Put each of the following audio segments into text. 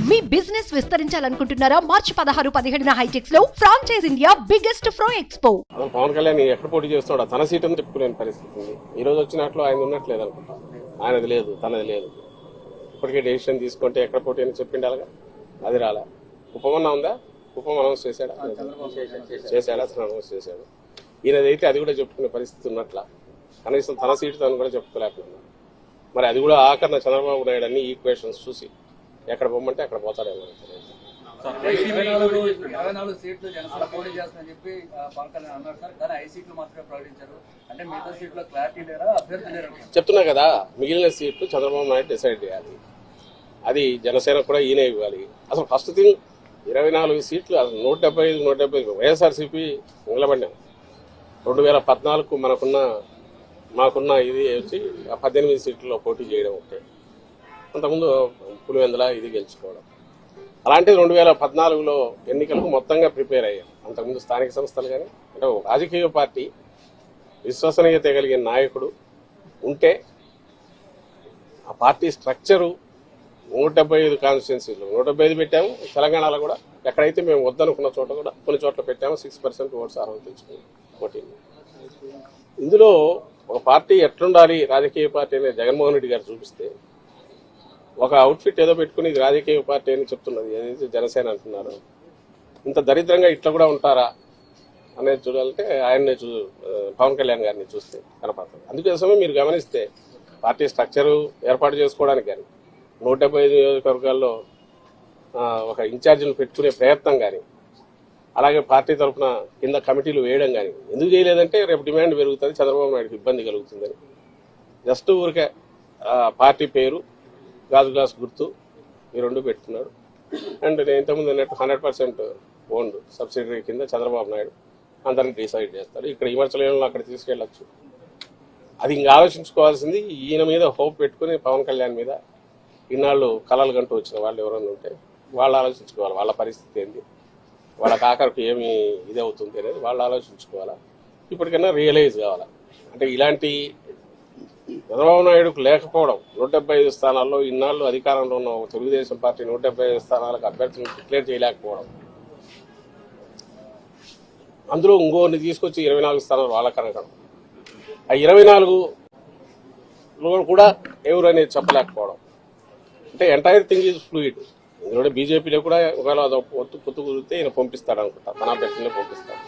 మీ business విస్తరించాలనుకుంటున్నారా? మార్చి 16-17 హైటెక్స్ లో franchise India biggest ఫ్రో expo. Pawan Kalyan ఎక్కడ పోటీ చేస్తున్నాడు? తన సీట్ అని చెప్పుకోలేని పరిస్థితి ఉంది. ఈ రోజు వచ్చినట్లు ఆయన ఉన్నట్లేదు అనుకుంటా. ఆయనది లేదు, తనది లేదు. ఇప్పటికే డెసిషన్ తీసుకుంటే ఎక్కడ పోటీ అని చెప్పిండి అలాగా, అది రాలే. ఉపమన్నా ఉందా? ఉపం అనౌన్స్ చేశాడా? అసలు అనౌన్స్ చేశాడు. ఈయనదైతే అది కూడా చెప్పుకునే పరిస్థితి ఉన్నట్ల. కనీసం తన సీటు తను కూడా చెప్పుకోలేకపోయినా. మరి అది కూడా ఆఖరణ చంద్రబాబు నాయుడు అన్ని ఈక్వేషన్స్ చూసి ఎక్కడ పొమ్మంటే అక్కడ పోతాడేమో. 24 సీట్లు జనసేన పోటీ చేస్తుందని చెప్పి పవన్ కళ్యాణ్ అన్నారు సార్. కానీ 5 సీట్లు మాత్రమే ప్రకటించారు. అంటే మిగతా సీట్లో క్లారిటీ లేదా, అభ్యర్థి లేరు చెప్తున్నా కదా. మిగిలిన సీట్లు చంద్రబాబు నాయుడు డిసైడ్ చేయాలి. అది జనసేన కూడా ఈయనే ఇవ్వాలి. అసలు ఫస్ట్ థింగ్ 24 సీట్లు, అసలు 175 వైఎస్ఆర్సీపీ నిలబడ్డాం. 2014 మాకున్న ఇది వచ్చి 18 సీట్లలో పోటీ చేయడం ఒకటే. అంతకుముందు పులివెందుల ఇది గెలుచుకోవడం. అలాంటిది 2014లో ఎన్నికలకు మొత్తంగా ప్రిపేర్ అయ్యాం. అంతకుముందు స్థానిక సంస్థలు కానీ, అంటే రాజకీయ పార్టీ విశ్వసనీయత కలిగిన నాయకుడు ఉంటే ఆ పార్టీ స్ట్రక్చరు 175 కాన్స్టిట్యున్సీలు 175 పెట్టాము. తెలంగాణలో కూడా ఎక్కడైతే మేము వద్దనుకున్న చోట కూడా కొన్ని చోట్ల పెట్టాము. 6% ఓట్స్ అర్హత తెచ్చుకున్నాం పోటీ. ఇందులో ఒక పార్టీ ఎట్లుండాలి రాజకీయ పార్టీ అనేది జగన్మోహన్ రెడ్డి గారు చూపిస్తే, ఒక అవుట్ఫిట్ ఏదో పెట్టుకుని ఇది రాజకీయ పార్టీ అని చెప్తున్నది ఏదైతే జనసేన అంటున్నారు. ఇంత దరిద్రంగా ఇట్లా కూడా ఉంటారా అనేది చూడాలంటే ఆయన్ని పవన్ కళ్యాణ్ గారిని చూస్తే కనపడుతుంది. అందుకోసమే మీరు గమనిస్తే పార్టీ స్ట్రక్చరు ఏర్పాటు చేసుకోవడానికి కానీ, 175 నియోజకవర్గాల్లో ఒక ఇన్ఛార్జిని పెట్టుకునే ప్రయత్నం కానీ, అలాగే పార్టీ తరఫున కింద కమిటీలు వేయడం కానీ ఎందుకు చేయలేదంటే రేపు డిమాండ్ పెరుగుతుంది, చంద్రబాబు నాయుడుకి ఇబ్బంది కలుగుతుందని. జస్ట్ ఊరికే పార్టీ పేరు, గాజు గ్లాస్ గుర్తు ఈ రెండు పెట్టుకున్నాడు. అండ్ నేను ఇంతకుముందు అన్నట్టు 100% ఓన్డ్ సబ్సిడరీ కింద చంద్రబాబు నాయుడు అందరిని డిసైడ్ చేస్తాడు. ఇక్కడ విమర్శలను అక్కడ తీసుకెళ్లొచ్చు. అది ఇంకా ఆలోచించుకోవాల్సింది. ఈయన మీద హోప్ పెట్టుకుని పవన్ కళ్యాణ్ మీద ఇన్నాళ్ళు కలలు గంటూ వచ్చిన వాళ్ళు ఎవరైనా ఉంటే వాళ్ళు ఆలోచించుకోవాలి. వాళ్ళ పరిస్థితి ఏంటి, వాళ్ళకి ఆఖరికి ఏమి ఇది అవుతుంది అనేది వాళ్ళు ఆలోచించుకోవాలా. ఇప్పటికైనా రియలైజ్ కావాలా. అంటే ఇలాంటి చంద్రబాబు నాయుడుకు లేకపోవడం, 175 స్థానాల్లో ఇన్నాళ్ళు అధికారంలో ఉన్న తెలుగుదేశం పార్టీ 175 స్థానాలకు అభ్యర్థులను డిక్లేర్ చేయలేకపోవడం, అందులో ఇంకోరిని తీసుకొచ్చి 24 స్థానాలు వాళ్ళకి అనగడం, ఆ 24లో కూడా ఎవరు అనేది చెప్పలేకపోవడం. అంటే ఎంటైర్ థింగ్ ఈజ్ ఫ్లూయిడ్. ఇందులో బీజేపీలో కూడా ఒకవేళ పొత్తు కుదిరితే ఈయన పంపిస్తాడు అనుకుంటా, తన అభ్యర్థులనే పంపిస్తాడు.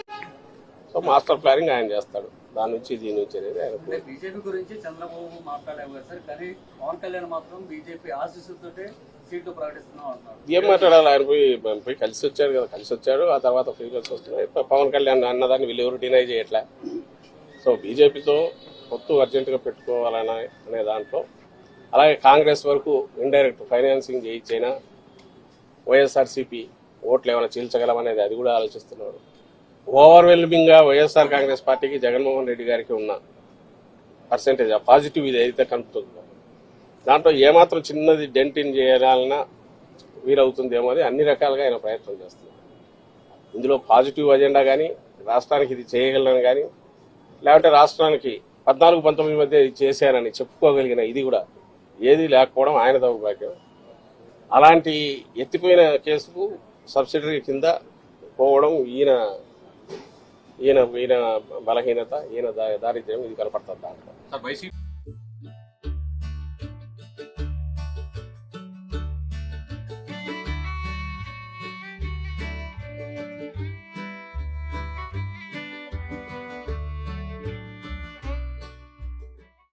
సో మాస్టర్ ప్లానింగ్ ఆయన చేస్తాడు. దాని నుంచి దీని నుంచి అనేది ఆయన. బీజేపీ గురించి చంద్రబాబు మాట్లాడలేదు సార్, కానీ పవన్ కళ్యాణ్ మాత్రం బీజేపీ ఆశీస్సులతో సీట్లు ప్రకటిస్తున్నాం అంటున్నారు. ఏం మాట్లాడాలి? ఆయన పోయి కలిసి వచ్చాడు కదా, కలిసి వచ్చాడు. ఆ తర్వాత ఫీలింగ్స్ వస్తున్నాయి. పవన్ కళ్యాణ్ అన్నదాన్ని వీళ్ళు ఎవరు డినై చేయట్లే. సో బీజేపీతో పొత్తు అర్జెంటుగా పెట్టుకోవాలనే దాంట్లో, అలాగే కాంగ్రెస్ వరకు ఇండైరెక్ట్ ఫైనాన్సింగ్ చేయించైనా వైఎస్ఆర్సీపీ ఓట్లు ఏమైనా చీల్చగలమనేది అది కూడా ఆలోచిస్తున్నాడు. ఓవర్వెల్మింగ్ గా వైఎస్ఆర్ కాంగ్రెస్ పార్టీకి జగన్మోహన్ రెడ్డి గారికి ఉన్న పర్సెంటేజ్ ఆ పాజిటివ్ ఇది అయితే కనుపుతుందో దాంట్లో ఏమాత్రం చిన్నది డెంటిన్ చేయాలన్నా వీలవుతుందేమో అని అన్ని రకాలుగా ఆయన ప్రయత్నం చేస్తున్నారు. ఇందులో పాజిటివ్ అజెండా కానీ, రాష్ట్రానికి ఇది చేయగలను కానీ, లేకపోతే రాష్ట్రానికి 14-19 మధ్య ఇది చేశానని చెప్పుకోగలిగిన ఇది కూడా ఏది లేకపోవడం ఆయన దౌర్భాగ్యం. అలాంటి ఎత్తిపోయిన కేసుకు సబ్సిడరీ కింద పోవడం ఈయన బలహీనత, ఈయన దారిద్ర్యం ఇది కనపడుతుంది దాంట్లో.